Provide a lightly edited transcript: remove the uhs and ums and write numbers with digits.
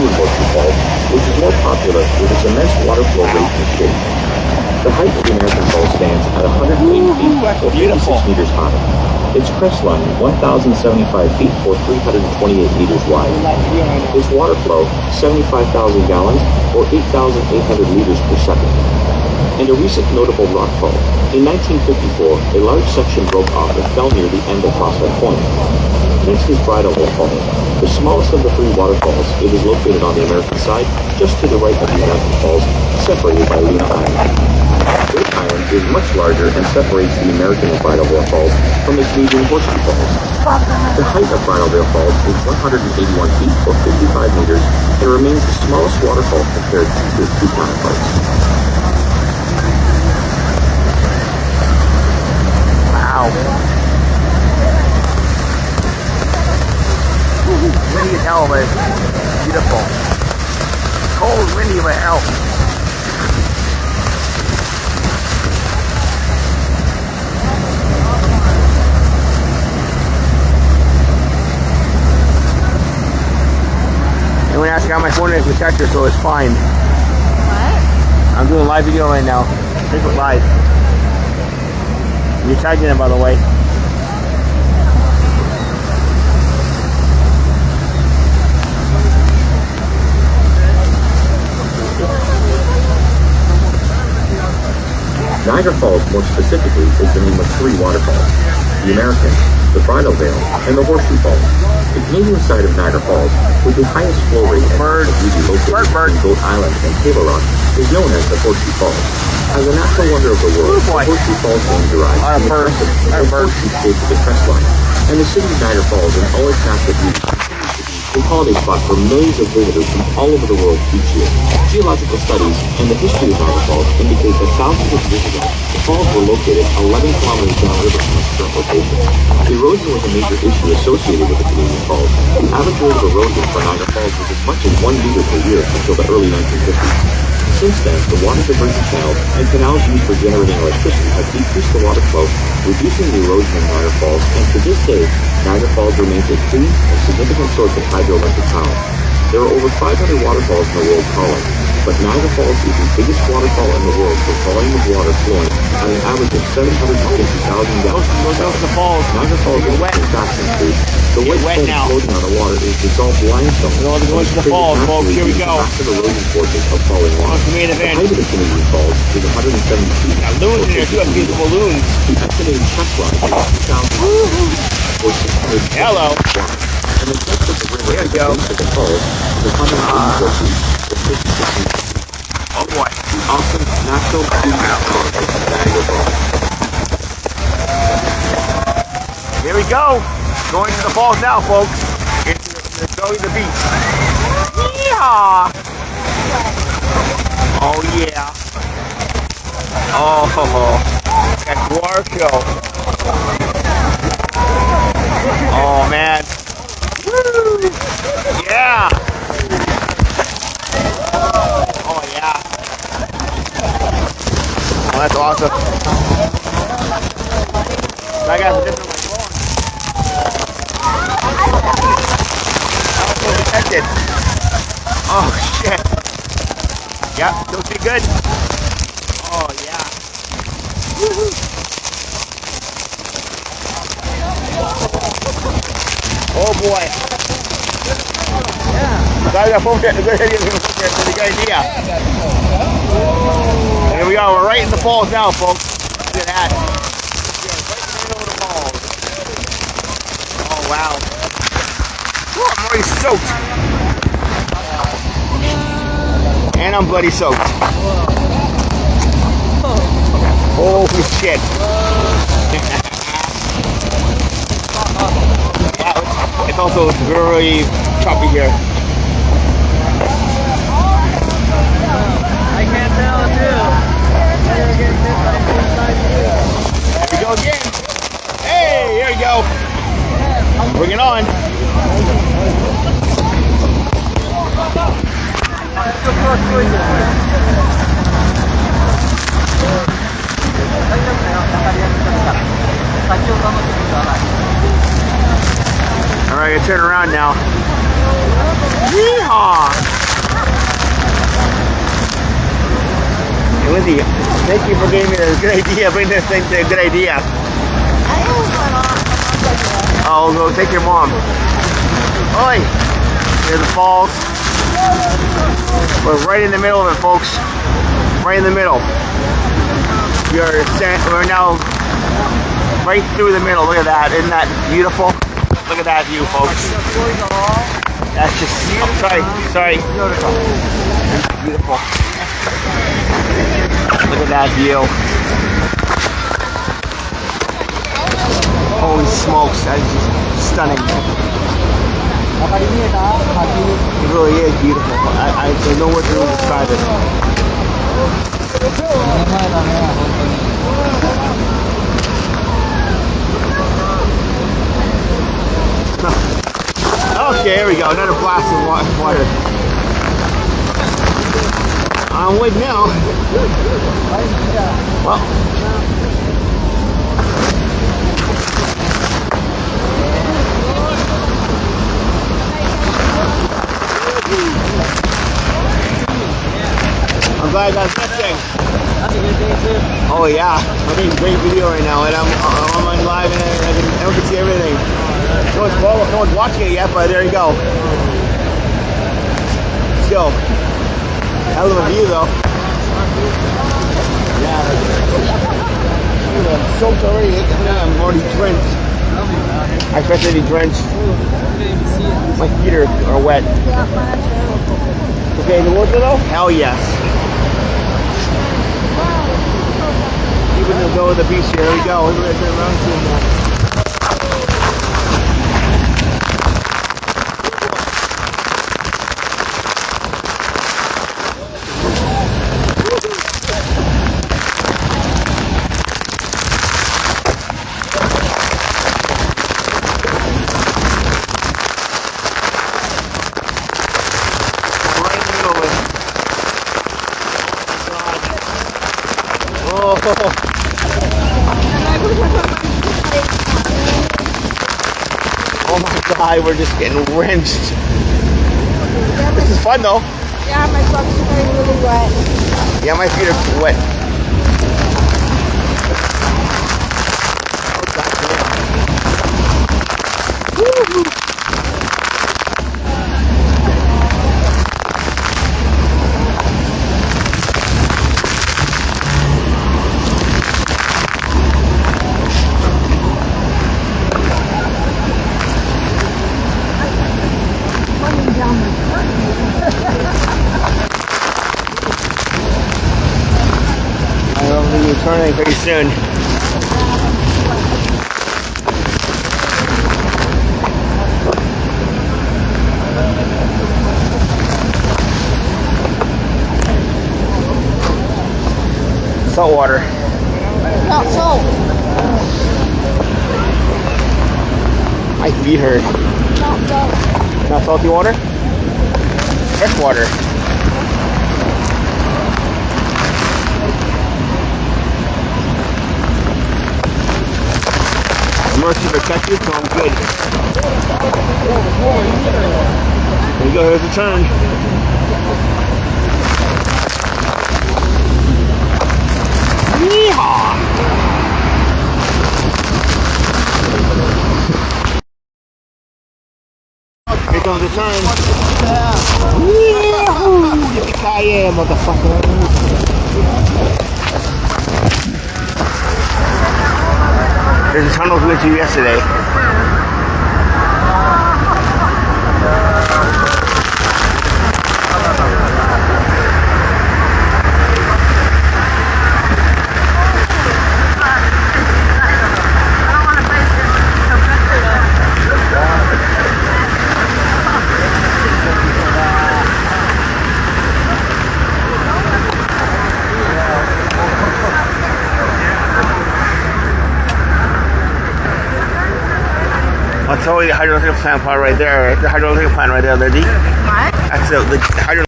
in Horseshoe Falls, which is more popular with its immense water flow rate and shape. The height of the American Falls stands at 180 feet, or 56 meters high. Its crest line, 1,075 feet, or 328 meters wide. Its water flow, 75,000 gallons, or 8,800 liters per second. And a recent notable rockfall. In 1954, a large section broke off and fell near the end of Prospect Point. Next is Bridal Veil Falls. The smallest of the three waterfalls, it is located on the American side, just to the right of the American Falls, separated by Luna Island. Great Island is much larger and separates the American Bridal Veil Falls from the Canadian Horseshoe Falls. The height of Bridal Veil Falls is 181 feet, or 55 meters, and remains the smallest waterfall compared to its two counterparts. Wow. Windy as hell, but it's beautiful. Cold, windy, but hell. Anyone asking how my phone is protector, so it's fine. What? I'm doing a live video right now. Facebook Live. You're tagging it, by the way. Niagara Falls, more specifically, is the name of three waterfalls: the American, the Bridal Veil, and the Horseshoe Falls. The Canadian side of Niagara Falls, with the highest flow rate and beauty located in Goat Island and Table Rock, is known as the Horseshoe Falls. As a natural wonder of the world, the Horseshoe Falls name derives from the impressive horseshoe shape of the crest line, and the city of Niagara Falls in all its natural beauty a holiday spot for millions of visitors from all over the world each year. Geological studies and the history of Niagara Falls indicate that thousands of years ago, the falls were located 11 kilometers downriver from its current location. Erosion was a major issue associated with the Canadian Falls. The average rate of erosion for Niagara Falls was as much as 1 meter per year until the early 1950s. Since then, the water diversion channels and canals used for generating electricity have decreased the water flow, reducing the erosion in Niagara Falls, and to this day, Niagara Falls remains a clean and significant source of hydroelectric power. There are over 500 waterfalls in the world calling, but Niagara Falls is the biggest waterfall in the world for volume of water flowing at an average of 750,000 gallons. Those the falls. Niagara Falls is wet. The white foam floating on the water is dissolved limestone. We're going to the falls, folks. Here we go. Massive erosion forces of falling water. The height of the Canadian Falls is 170 feet. Got loons in there too. Have beautiful loons. The estimated crest line is 2,000 or 600 feet. Hello. And the depth of the river at the base of the falls is 184 feet or 56 meters. Oh boy. The awesome natural beauty of Niagara Falls. Here we go. Going to the falls now, folks. It's going to the beach. Yeah. Oh yeah. Oh, that's water show. Oh man. Woo. Yeah. Oh yeah. Oh, that's awesome. I got a different protected. Oh shit. Yep, still pretty good. Oh yeah. Woo-hoo. Oh boy. Guys, I phoned it. Good idea. Here we are. We're right in the falls now, folks. Look at that. Right in the middle of the falls. Oh wow. Oh, I'm already soaked. And I'm bloody soaked. Holy shit. Wow, it's also very choppy here. I can't tell too. Here we go again. Hey, here we go. Bring it on. All right, I turn around now. Yeehaw! Lindsay, thank you for giving me a good idea. Bring this thing to a good idea. Oh, go take your mom. Oi! Here's the falls. We're right in the middle of it, folks. Right in the middle. We're now right through the middle. Look at that. Isn't that beautiful? Look at that view, folks. That's just, oh, sorry. Beautiful. Look at that view. Holy smokes, that is just stunning. It really is beautiful. I don't know what to describe it. Okay, here we go. Another blast of water. I'm waiting now. Well. I'm glad I got this thing. Oh yeah, I'm making a great video right now, and I'm on live, and everyone can see everything. No one's watching it yet, but there you go. Still, hell of a view though. Yeah. I'm soaked already. I'm already drenched. I expect to be drenched. My feet are wet. Okay, the water though? Hell yes. Even to go to the beach here. Here we go. We're going to turn around and see them. Oh my god, we're just getting wrenched. This is fun though. Yeah, my socks are really wet. Yeah, my feet are wet. Oh god damn. I don't think you're turning very soon. Salt water. Not salt. My feet hurt. Not salt. Not salty water? Fresh water. Mercy protect you, so I'm good. There you go, here's the turn. Yeehaw! Here comes the turn. Yee-hoo! Yippee-ki-yay, motherfucker. There's a tunnel we went to yesterday. I'll tell you the hydroelectric plant right there. The hydroelectric plant right there, Lindy. What? That's the hydroelectric